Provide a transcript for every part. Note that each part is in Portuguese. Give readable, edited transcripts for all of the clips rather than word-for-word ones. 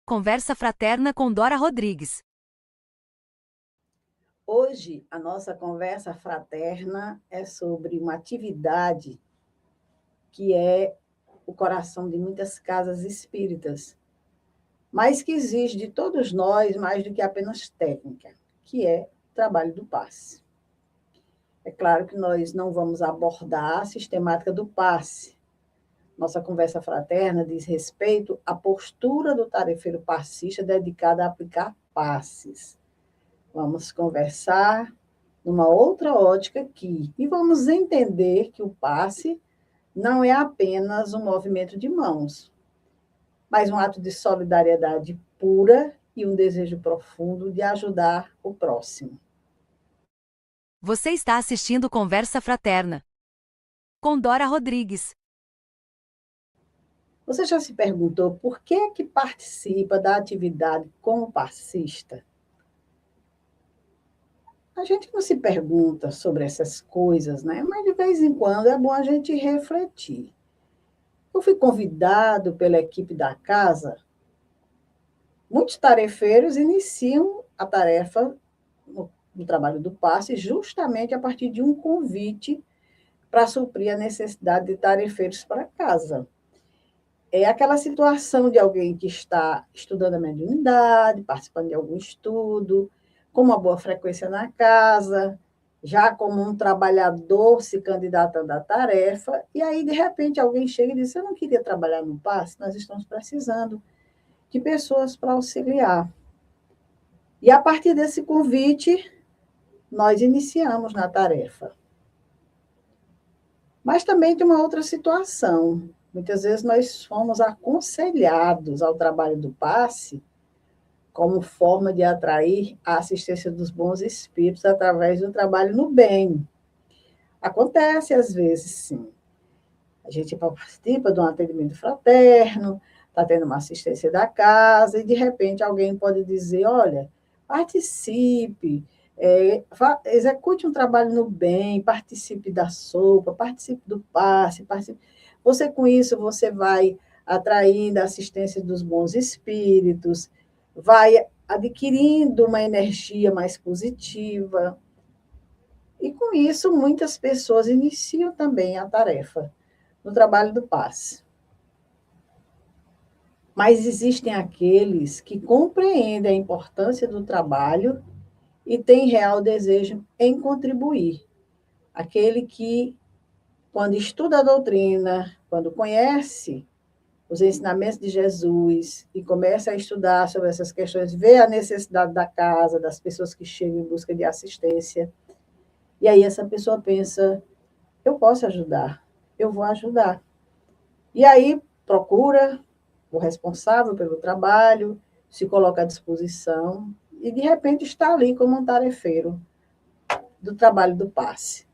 Conversa Fraterna com Dora Rodrigues. Hoje, a nossa conversa fraterna é sobre uma atividade que é o coração de muitas casas espíritas, mas que exige de todos nós mais do que apenas técnica, que é o trabalho do passe. É claro que nós não vamos abordar a sistemática do passe. Nossa conversa fraterna diz respeito à postura do tarefeiro passista dedicado a aplicar passes. Vamos conversar numa outra ótica aqui e vamos entender que o passe não é apenas um movimento de mãos, mas um ato de solidariedade pura e um desejo profundo de ajudar o próximo. Você está assistindo Conversa Fraterna com Dora Rodrigues. Você já se perguntou por que é que participa da atividade como passista? A gente não se pergunta sobre essas coisas, né? Mas de vez em quando é bom a gente refletir. Eu fui convidado pela equipe da casa. Muitos tarefeiros iniciam a tarefa no trabalho do passe justamente a partir de um convite para suprir a necessidade de tarefeiros para casa. É aquela situação de alguém que está estudando a mediunidade, participando de algum estudo, com uma boa frequência na casa, já como um trabalhador se candidatando à tarefa, e aí, de repente, alguém chega e diz: eu não queria trabalhar no passe, nós estamos precisando de pessoas para auxiliar. E a partir desse convite, nós iniciamos na tarefa. Mas também tem uma outra situação. Muitas vezes nós fomos aconselhados ao trabalho do passe como forma de atrair a assistência dos bons espíritos através do trabalho no bem. Acontece às vezes, sim. A gente participa de um atendimento fraterno, está tendo uma assistência da casa, e de repente alguém pode dizer: olha, participe, execute um trabalho no bem, participe da sopa, participe do passe, participe. Você, com isso, você vai atraindo a assistência dos bons espíritos, vai adquirindo uma energia mais positiva. E com isso, muitas pessoas iniciam também a tarefa no trabalho do passe. Mas existem aqueles que compreendem a importância do trabalho e têm real desejo em contribuir. Aquele que, quando estuda a doutrina, quando conhece os ensinamentos de Jesus e começa a estudar sobre essas questões, vê a necessidade da casa, das pessoas que chegam em busca de assistência, e aí essa pessoa pensa: eu posso ajudar, eu vou ajudar. E aí procura o responsável pelo trabalho, se coloca à disposição e, de repente, está ali como um tarefeiro do trabalho do passe.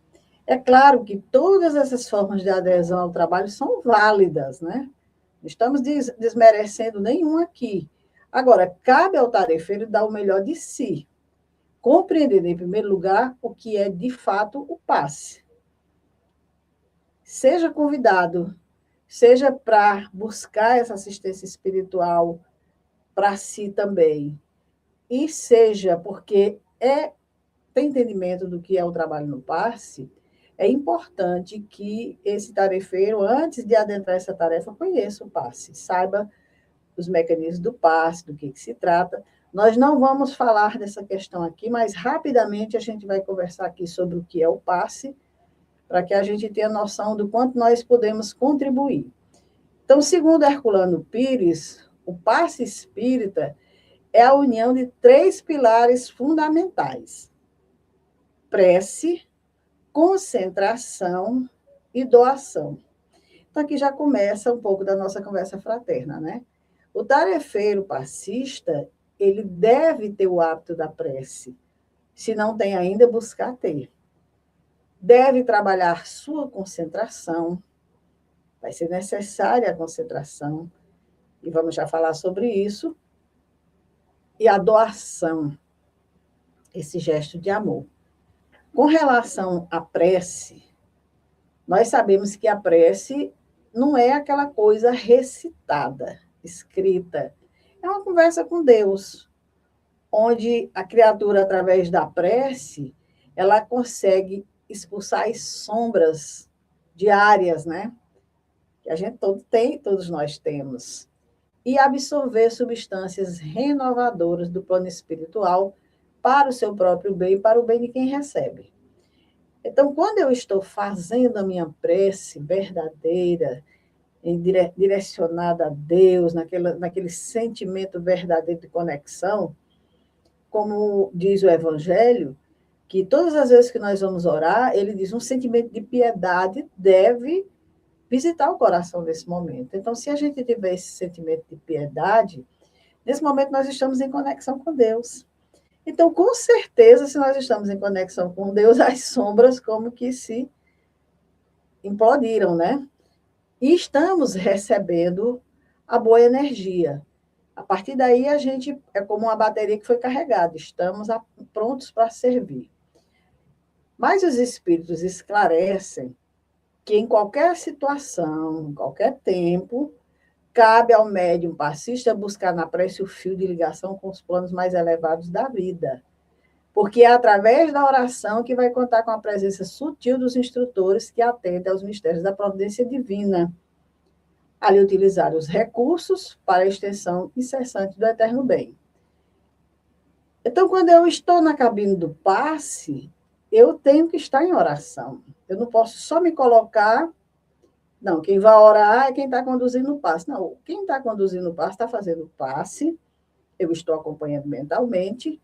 É claro que todas essas formas de adesão ao trabalho são válidas, né? Não estamos desmerecendo nenhum aqui. Agora, cabe ao tarefeiro dar o melhor de si, compreendendo, em primeiro lugar, o que é, de fato, o passe. Seja convidado, seja para buscar essa assistência espiritual para si também, e seja porque tem entendimento do que é o trabalho no passe, é importante que esse tarefeiro, antes de adentrar essa tarefa, conheça o passe, saiba os mecanismos do passe, do que se trata. Nós não vamos falar dessa questão aqui, mas rapidamente a gente vai conversar aqui sobre o que é o passe, para que a gente tenha noção do quanto nós podemos contribuir. Então, segundo Herculano Pires, o passe espírita é a união de 3 pilares fundamentais: prece, concentração e doação. Então, aqui já começa um pouco da nossa conversa fraterna, né? O tarefeiro passista, ele deve ter o hábito da prece. Se não tem ainda, buscar ter. Deve trabalhar sua concentração. Vai ser necessária a concentração, e vamos já falar sobre isso. E a doação, esse gesto de amor. Com relação à prece, nós sabemos que a prece não é aquela coisa recitada, escrita. É uma conversa com Deus, onde a criatura, através da prece, ela consegue expulsar as sombras diárias, né? Que a gente todo tem, todos nós temos, e absorver substâncias renovadoras do plano espiritual para o seu próprio bem e para o bem de quem recebe. Então, quando eu estou fazendo a minha prece verdadeira, direcionada a Deus, naquele sentimento verdadeiro de conexão, como diz o Evangelho, que todas as vezes que nós vamos orar, ele diz um sentimento de piedade deve visitar o coração nesse momento. Então, se a gente tiver esse sentimento de piedade, nesse momento nós estamos em conexão com Deus. Então, com certeza, se nós estamos em conexão com Deus, as sombras como que se implodiram, né? E estamos recebendo a boa energia. A partir daí, a gente é como uma bateria que foi carregada, estamos prontos para servir. Mas os espíritos esclarecem que em qualquer situação, em qualquer tempo, cabe ao médium passista buscar na prece o fio de ligação com os planos mais elevados da vida. Porque é através da oração que vai contar com a presença sutil dos instrutores que atendem aos mistérios da providência divina, ali utilizar os recursos para a extensão incessante do eterno bem. Então, quando eu estou na cabine do passe, eu tenho que estar em oração. Eu não posso só me colocar. Não, quem vai orar é quem está conduzindo o passe. Não, quem está conduzindo o passe está fazendo o passe, eu estou acompanhando mentalmente,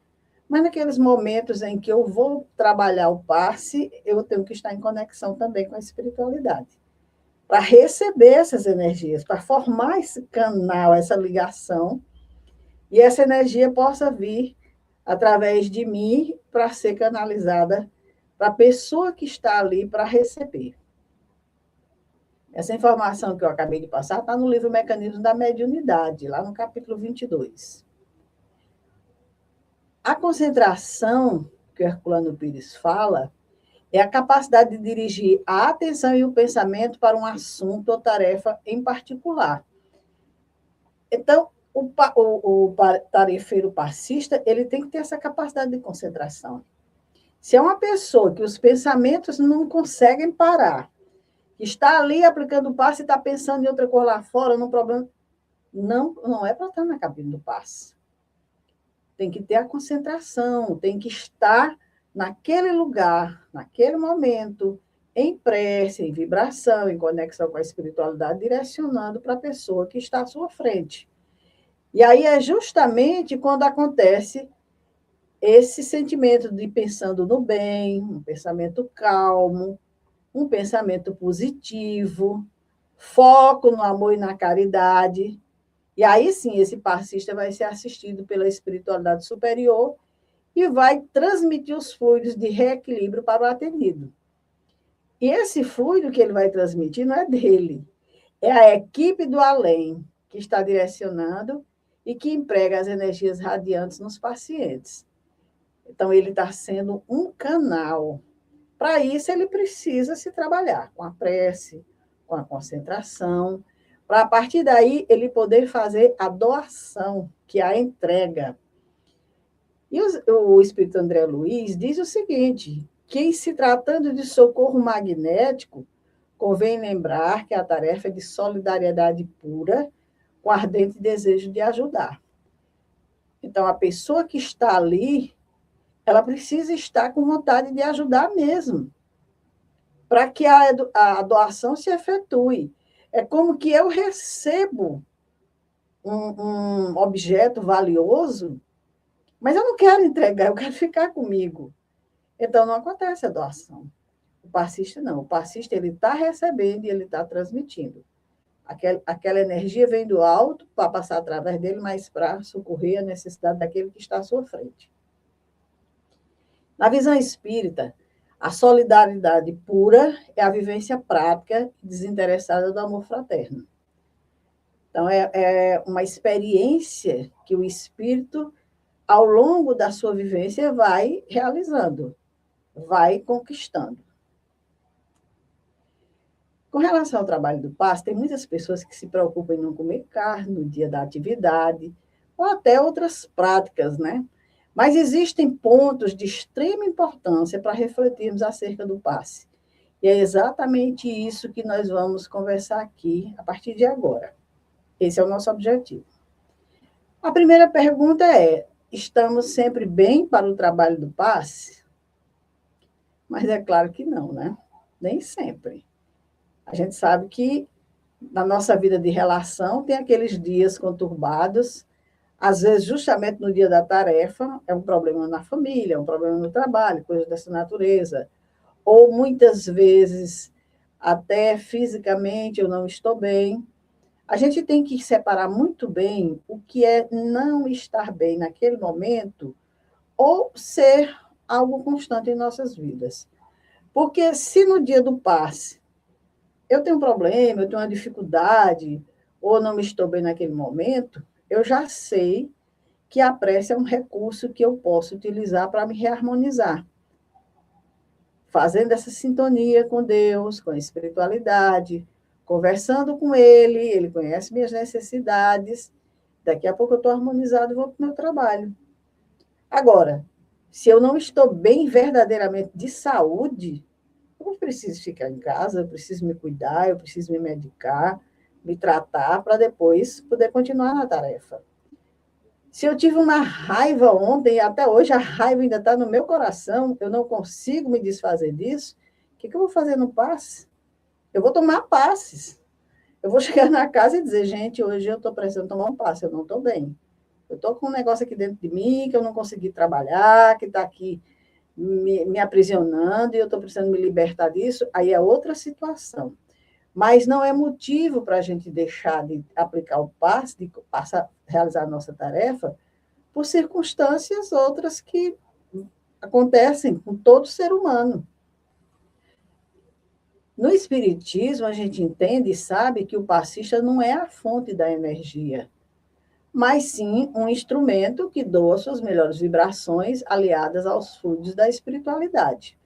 mas naqueles momentos em que eu vou trabalhar o passe, eu tenho que estar em conexão também com a espiritualidade, para receber essas energias, para formar esse canal, essa ligação, e essa energia possa vir através de mim para ser canalizada para a pessoa que está ali para receber. Essa informação que eu acabei de passar está no livro Mecanismos da Mediunidade, lá no capítulo 22. A concentração, que o Herculano Pires fala, é a capacidade de dirigir a atenção e o pensamento para um assunto ou tarefa em particular. Então, o tarefeiro passista, ele tem que ter essa capacidade de concentração. Se é uma pessoa que os pensamentos não conseguem parar, que está ali aplicando o passe e está pensando em outra coisa lá fora, num problema, não é para estar na cabine do passe. Tem que ter a concentração, tem que estar naquele lugar, naquele momento, em prece, em vibração, em conexão com a espiritualidade, direcionando para a pessoa que está à sua frente. E aí é justamente quando acontece esse sentimento de pensando no bem, um pensamento calmo, um pensamento positivo, foco no amor e na caridade. E aí sim, esse passista vai ser assistido pela espiritualidade superior e vai transmitir os fluidos de reequilíbrio para o atendido. E esse fluido que ele vai transmitir não é dele, é a equipe do além que está direcionando e que emprega as energias radiantes nos pacientes. Então, ele está sendo um canal. Para isso, ele precisa se trabalhar com a prece, com a concentração, para, a partir daí, ele poder fazer a doação, que é a entrega. E o Espírito André Luiz diz o seguinte, que, em se tratando de socorro magnético, convém lembrar que a tarefa é de solidariedade pura, com ardente desejo de ajudar. Então, a pessoa que está ali, ela precisa estar com vontade de ajudar mesmo, para que a doação se efetue. É como que eu recebo um objeto valioso, mas eu não quero entregar, eu quero ficar comigo. Então, não acontece a doação. O passista não. O passista ele está recebendo e ele está transmitindo. Aquela energia vem do alto para passar através dele, mas para socorrer a necessidade daquele que está à sua frente. Na visão espírita, a solidariedade pura é a vivência prática e desinteressada do amor fraterno. Então, é uma experiência que o espírito, ao longo da sua vivência, vai realizando, vai conquistando. Com relação ao trabalho do passe, tem muitas pessoas que se preocupam em não comer carne no dia da atividade, ou até outras práticas, né? Mas existem pontos de extrema importância para refletirmos acerca do passe. E é exatamente isso que nós vamos conversar aqui a partir de agora. Esse é o nosso objetivo. A primeira pergunta é: estamos sempre bem para o trabalho do passe? Mas é claro que não, né? Nem sempre. A gente sabe que na nossa vida de relação tem aqueles dias conturbados, às vezes justamente no dia da tarefa, é um problema na família, é um problema no trabalho, coisas dessa natureza. Ou muitas vezes, até fisicamente, eu não estou bem. A gente tem que separar muito bem o que é não estar bem naquele momento ou ser algo constante em nossas vidas. Porque se no dia do passe eu tenho um problema, eu tenho uma dificuldade, ou não estou bem naquele momento, eu já sei que a prece é um recurso que eu posso utilizar para me reharmonizar, fazendo essa sintonia com Deus, com a espiritualidade, conversando com Ele conhece minhas necessidades, daqui a pouco eu estou harmonizado e vou para o meu trabalho. Agora, se eu não estou bem verdadeiramente de saúde, eu preciso ficar em casa, eu preciso me cuidar, eu preciso me medicar, me tratar, para depois poder continuar na tarefa. Se eu tive uma raiva ontem, e até hoje a raiva ainda está no meu coração, eu não consigo me desfazer disso, o que eu vou fazer no passe? Eu vou tomar passes. Eu vou chegar na casa e dizer, gente, hoje eu estou precisando tomar um passe, eu não estou bem. Eu estou com um negócio aqui dentro de mim que eu não consegui trabalhar, que está aqui me aprisionando e eu estou precisando me libertar disso, aí é outra situação. Mas não é motivo para a gente deixar de aplicar o passe, de passar a realizar a nossa tarefa, por circunstâncias outras que acontecem com todo ser humano. No Espiritismo, a gente entende e sabe que o passista não é a fonte da energia, mas sim um instrumento que doa suas melhores vibrações aliadas aos fluidos da espiritualidade.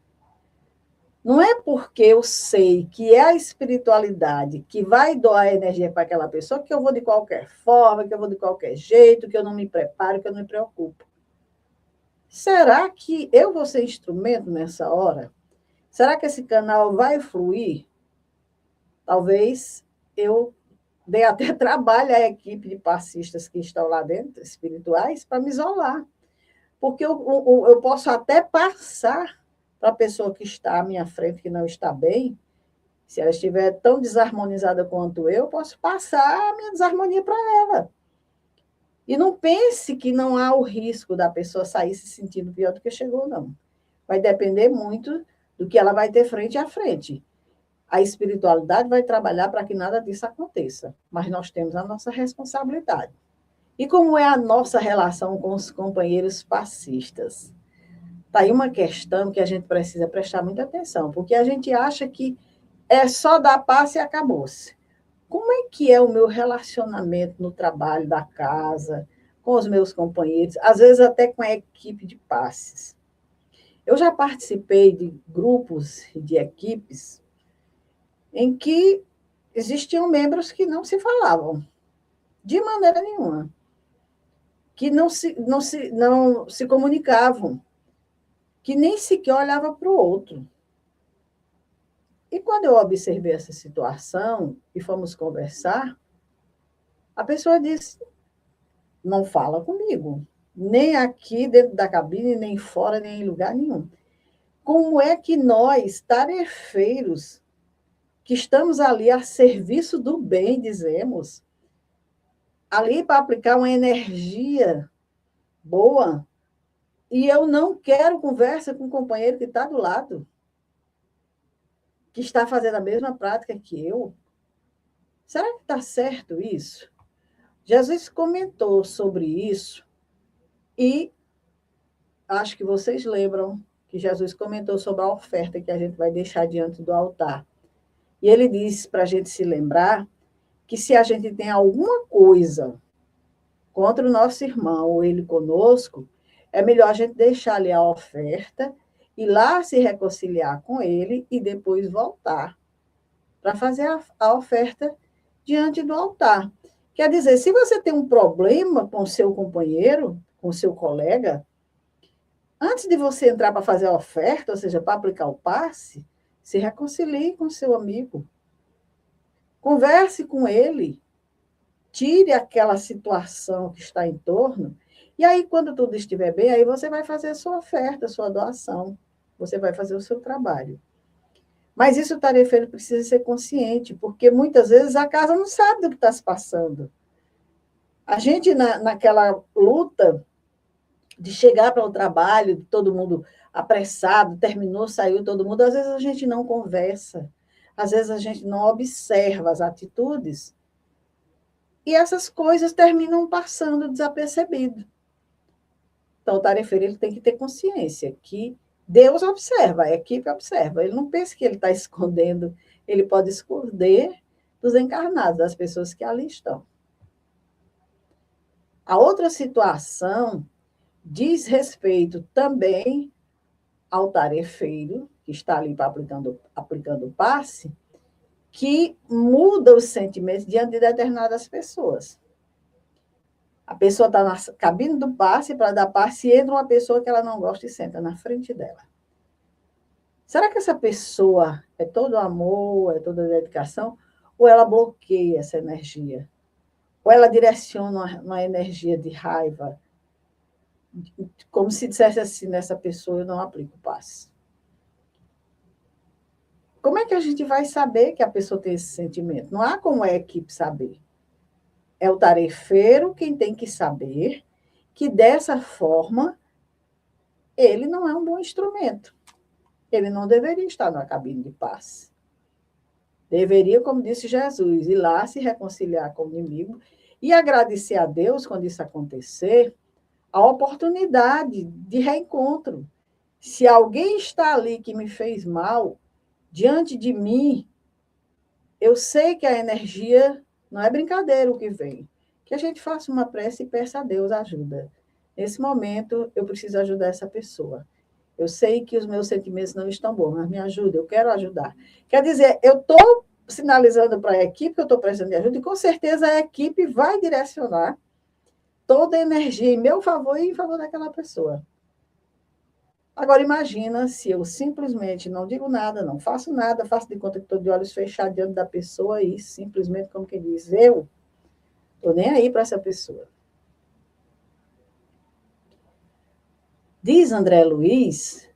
Não é porque eu sei que é a espiritualidade que vai doar energia para aquela pessoa que eu vou de qualquer forma, que eu vou de qualquer jeito, que eu não me preparo, que eu não me preocupo. Será que eu vou ser instrumento nessa hora? Será que esse canal vai fluir? Talvez eu dê até trabalho à equipe de passistas que estão lá dentro, espirituais, para me isolar. Porque eu posso até passar para a pessoa que está à minha frente, que não está bem, se ela estiver tão desarmonizada quanto eu posso passar a minha desarmonia para ela. E não pense que não há o risco da pessoa sair se sentindo pior do que chegou, não. Vai depender muito do que ela vai ter frente a frente. A espiritualidade vai trabalhar para que nada disso aconteça, mas nós temos a nossa responsabilidade. E como é a nossa relação com os companheiros passistas? Está aí uma questão que a gente precisa prestar muita atenção, porque a gente acha que é só dar passe e acabou-se. Como é que é o meu relacionamento no trabalho da casa, com os meus companheiros, às vezes até com a equipe de passes? Eu já participei de grupos e de equipes em que existiam membros que não se falavam, de maneira nenhuma, que não se comunicavam, que nem sequer olhavam para o outro. E quando eu observei essa situação e fomos conversar, a pessoa disse, não fala comigo, nem aqui dentro da cabine, nem fora, nem em lugar nenhum. Como é que nós, tarefeiros, que estamos ali a serviço do bem, dizemos, ali para aplicar uma energia boa, e eu não quero conversa com um companheiro que está do lado, que está fazendo a mesma prática que eu? Será que está certo isso? Jesus comentou sobre isso e acho que vocês lembram que Jesus comentou sobre a oferta que a gente vai deixar diante do altar. E ele disse para a gente se lembrar que se a gente tem alguma coisa contra o nosso irmão ou ele conosco, é melhor a gente deixar ali a oferta, ir lá se reconciliar com ele e depois voltar para fazer a oferta diante do altar. Quer dizer, se você tem um problema com o seu companheiro, com o seu colega, antes de você entrar para fazer a oferta, ou seja, para aplicar o passe, se reconcilie com o seu amigo. Converse com ele. Tire aquela situação que está em torno. E aí, quando tudo estiver bem, aí você vai fazer a sua oferta, a sua doação. Você vai fazer o seu trabalho. Mas isso o tarefeiro precisa ser consciente, porque muitas vezes a casa não sabe do que está se passando. A gente, naquela luta de chegar para o trabalho, todo mundo apressado, terminou, saiu todo mundo, às vezes a gente não conversa, às vezes a gente não observa as atitudes, e essas coisas terminam passando desapercebido. Então, o tarefeiro ele tem que ter consciência que Deus observa, a equipe observa. Ele não pensa que ele está escondendo, ele pode esconder dos encarnados, das pessoas que ali estão. A outra situação diz respeito também ao tarefeiro, que está ali aplicando o passe, que muda os sentimentos diante de determinadas pessoas. A pessoa está na cabine do passe, para dar passe, e entra uma pessoa que ela não gosta e senta na frente dela. Será que essa pessoa é todo amor, é toda dedicação, ou ela bloqueia essa energia? Ou ela direciona uma energia de raiva, como se dissesse assim, nessa pessoa eu não aplico o passe. Como é que a gente vai saber que a pessoa tem esse sentimento? Não há como a equipe saber. É o tarefeiro quem tem que saber que, dessa forma, ele não é um bom instrumento. Ele não deveria estar na cabine de passe. Deveria, como disse Jesus, ir lá se reconciliar com o inimigo e agradecer a Deus, quando isso acontecer, a oportunidade de reencontro. Se alguém está ali que me fez mal, diante de mim, eu sei que a energia não é brincadeira o que vem. Que a gente faça uma prece e peça a Deus ajuda. Nesse momento, eu preciso ajudar essa pessoa. Eu sei que os meus sentimentos não estão bons, mas me ajuda, eu quero ajudar. Quer dizer, eu estou sinalizando para a equipe que eu estou precisando de ajuda, e com certeza a equipe vai direcionar toda a energia em meu favor e em favor daquela pessoa. Agora, imagina se eu simplesmente não digo nada, não faço nada, faço de conta que estou de olhos fechados diante da pessoa e simplesmente, como quem diz, eu estou nem aí para essa pessoa. Diz André Luiz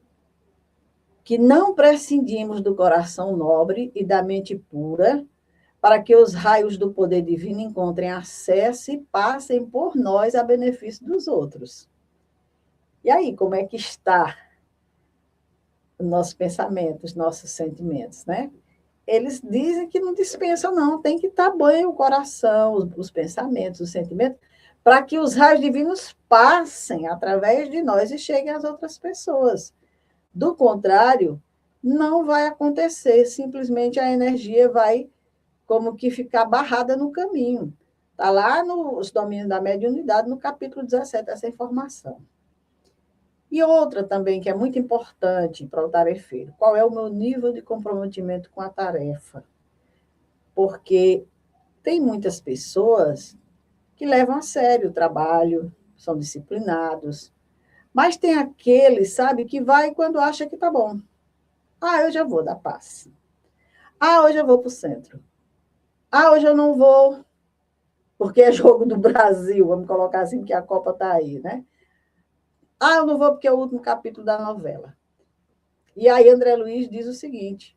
que não prescindimos do coração nobre e da mente pura para que os raios do poder divino encontrem acesso e passem por nós a benefício dos outros. E aí, como é que está os nossos pensamentos, os nossos sentimentos, né? Eles dizem que não dispensam, não. Tem que estar bem o coração, os pensamentos, os sentimentos, para que os raios divinos passem através de nós e cheguem às outras pessoas. Do contrário, não vai acontecer. Simplesmente a energia vai como que ficar barrada no caminho. Está lá nos domínios da mediunidade, no capítulo 17, essa informação. E outra também, que é muito importante para o tarefeiro, qual é o meu nível de comprometimento com a tarefa? Porque tem muitas pessoas que levam a sério o trabalho, são disciplinados, mas tem aqueles, sabe, que vai quando acha que está bom. Ah, eu já vou dar passe. Ah, hoje eu vou para o centro. Ah, hoje eu não vou, porque é jogo do Brasil, vamos colocar assim, porque a Copa está aí, né? Ah, eu não vou porque é o último capítulo da novela. E aí André Luiz diz o seguinte: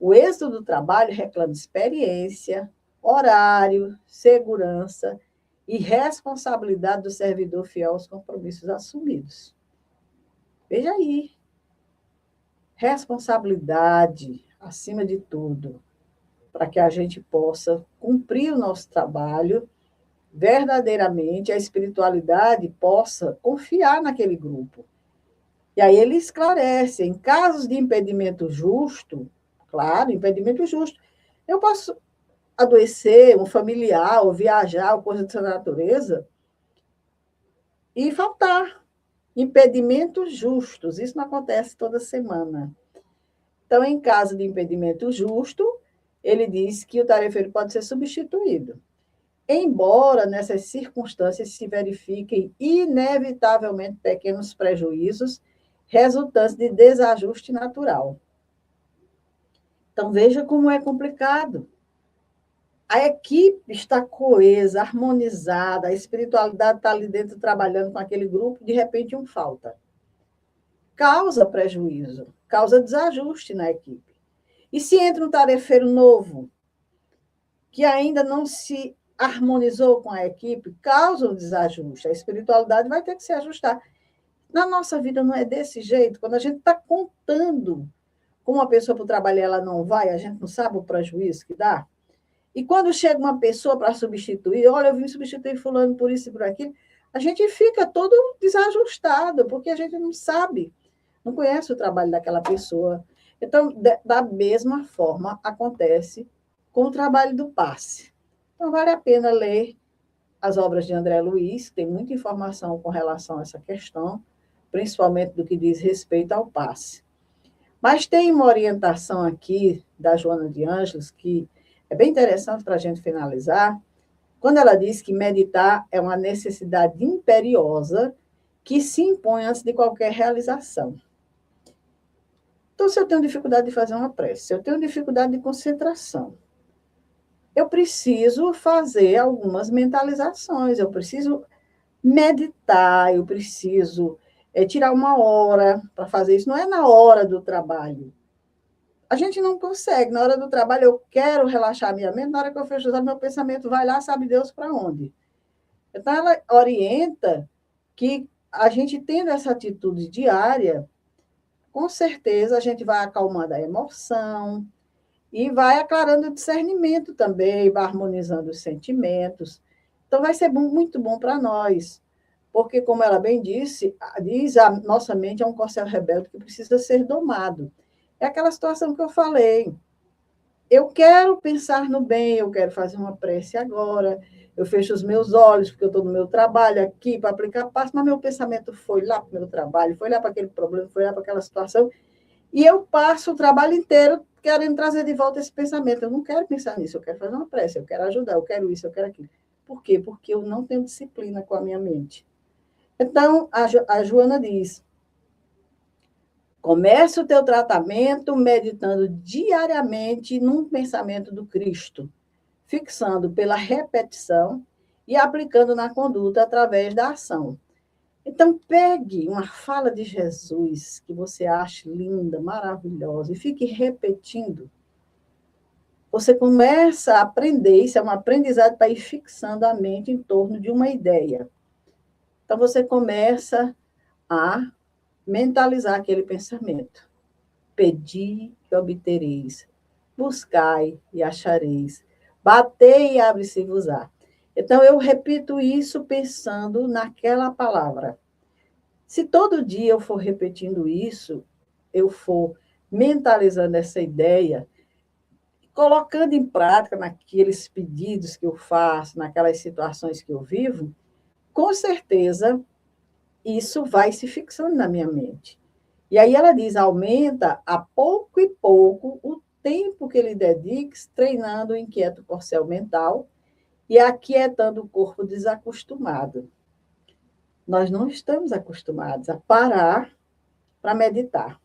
o êxito do trabalho reclama experiência, horário, segurança e responsabilidade do servidor fiel aos compromissos assumidos. Veja aí. Responsabilidade, acima de tudo, para que a gente possa cumprir o nosso trabalho verdadeiramente, a espiritualidade possa confiar naquele grupo. E aí ele esclarece, em casos de impedimento justo, claro, impedimento justo, eu posso adoecer, um familiar, ou viajar, ou coisa dessa natureza, e faltar. Impedimentos justos, isso não acontece toda semana. Então, em caso de impedimento justo, ele diz que o tarefeiro pode ser substituído. embora nessas circunstâncias se verifiquem inevitavelmente pequenos prejuízos resultantes de desajuste natural. Então, veja como é complicado. A equipe está coesa, harmonizada, a espiritualidade está ali dentro trabalhando com aquele grupo, de repente um falta. Causa prejuízo, causa desajuste na equipe. E se entra um tarefeiro novo, que ainda não se harmonizou com a equipe, causa um desajuste. A espiritualidade vai ter que se ajustar. Na nossa vida não é desse jeito. Quando a gente está contando com uma pessoa para o trabalho e ela não vai, a gente não sabe o prejuízo que dá. E quando chega uma pessoa para substituir, olha, eu vim substituir fulano por isso e por aquilo, a gente fica todo desajustado, porque a gente não sabe, não conhece o trabalho daquela pessoa. Então, da mesma forma, acontece com o trabalho do passe. Então, vale a pena ler as obras de André Luiz, que tem muita informação com relação a essa questão, principalmente do que diz respeito ao passe. Mas tem uma orientação aqui da Joana de Ângeles, que é bem interessante para a gente finalizar, quando ela diz que meditar é uma necessidade imperiosa que se impõe antes de qualquer realização. Então, se eu tenho dificuldade de fazer uma prece, se eu tenho dificuldade de concentração, eu preciso fazer algumas mentalizações, eu preciso meditar, eu preciso tirar uma hora para fazer isso. Não é na hora do trabalho. A gente não consegue. Na hora do trabalho, eu quero relaxar minha mente, na hora que eu fecho os olhos, meu pensamento vai lá, sabe Deus para onde. Então, ela orienta que a gente tendo essa atitude diária, com certeza a gente vai acalmando a emoção e vai aclarando o discernimento também, vai harmonizando os sentimentos. Então, vai ser muito bom para nós, porque, como ela bem disse, diz a nossa mente é um corcel rebelde que precisa ser domado. É aquela situação que eu falei. Eu quero pensar no bem, eu quero fazer uma prece agora, eu fecho os meus olhos, porque eu estou no meu trabalho aqui para aplicar passo, mas meu pensamento foi lá para o meu trabalho, foi lá para aquele problema, foi lá para aquela situação, e eu passo o trabalho inteiro querendo trazer de volta esse pensamento. Eu não quero pensar nisso, eu quero fazer uma prece, eu quero ajudar, eu quero isso, eu quero aquilo. Por quê? Porque eu não tenho disciplina com a minha mente. Então, a Joana diz, comece o teu tratamento meditando diariamente num pensamento do Cristo, fixando pela repetição e aplicando na conduta através da ação. Então, pegue uma fala de Jesus que você ache linda, maravilhosa, e fique repetindo. Você começa a aprender, isso é um aprendizado para ir fixando a mente em torno de uma ideia. Então, você começa a mentalizar aquele pensamento. Pedi e obtereis, buscai e achareis, batei e abre-se-vos-á. Então, eu repito isso pensando naquela palavra. Se todo dia eu for repetindo isso, eu for mentalizando essa ideia, colocando em prática naqueles pedidos que eu faço, naquelas situações que eu vivo, com certeza isso vai se fixando na minha mente. E aí ela diz, aumenta a pouco e pouco o tempo que ele dedique treinando o inquieto corcel mental e aquietando o corpo desacostumado. Nós não estamos acostumados a parar para meditar.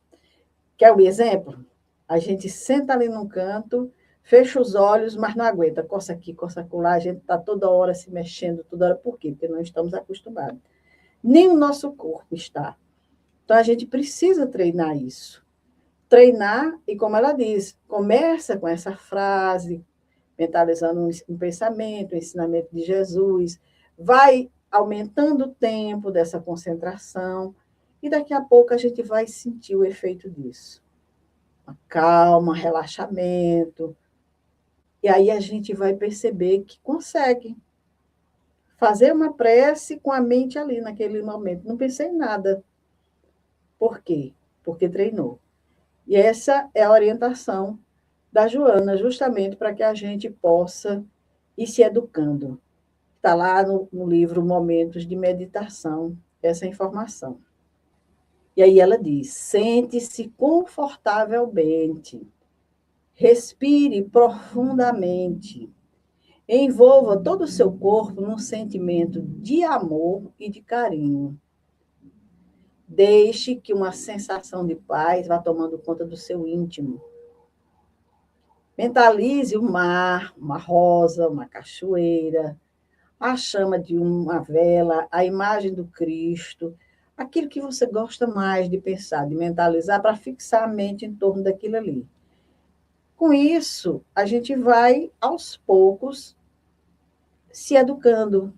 Quer o exemplo? A gente senta ali num canto, fecha os olhos, mas não aguenta. Coça aqui, coça acolá, a gente está toda hora se mexendo, toda hora. Por quê? Porque não estamos acostumados. Nem o nosso corpo está. Então, a gente precisa treinar isso. Treinar, e como ela diz, começa com essa frase, mentalizando um pensamento, um ensinamento de Jesus, vai aumentando o tempo dessa concentração, e daqui a pouco a gente vai sentir o efeito disso. Uma calma, relaxamento, e aí a gente vai perceber que consegue fazer uma prece com a mente ali naquele momento. Não pensei em nada. Por quê? Porque treinou. E essa é a orientação da Joana, justamente para que a gente possa ir se educando. Está lá no livro Momentos de Meditação, essa informação. E aí ela diz, sente-se confortavelmente, respire profundamente, Envolva todo o seu corpo num sentimento de amor e de carinho. Deixe que uma sensação de paz vá tomando conta do seu íntimo. Mentalize o mar, uma rosa, uma cachoeira, a chama de uma vela, a imagem do Cristo, aquilo que você gosta mais de pensar, de mentalizar, para fixar a mente em torno daquilo ali. Com isso, a gente vai, aos poucos, se educando.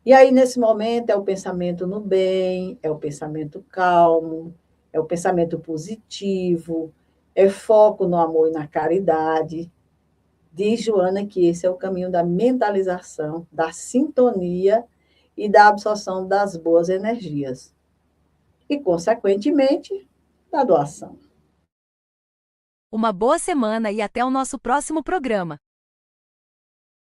E aí, nesse momento, é o pensamento no bem, é o pensamento calmo, é o pensamento positivo, é foco no amor e na caridade. Diz Joana que esse é o caminho da mentalização, da sintonia e da absorção das boas energias. E, consequentemente, da doação. Uma boa semana e até o nosso próximo programa.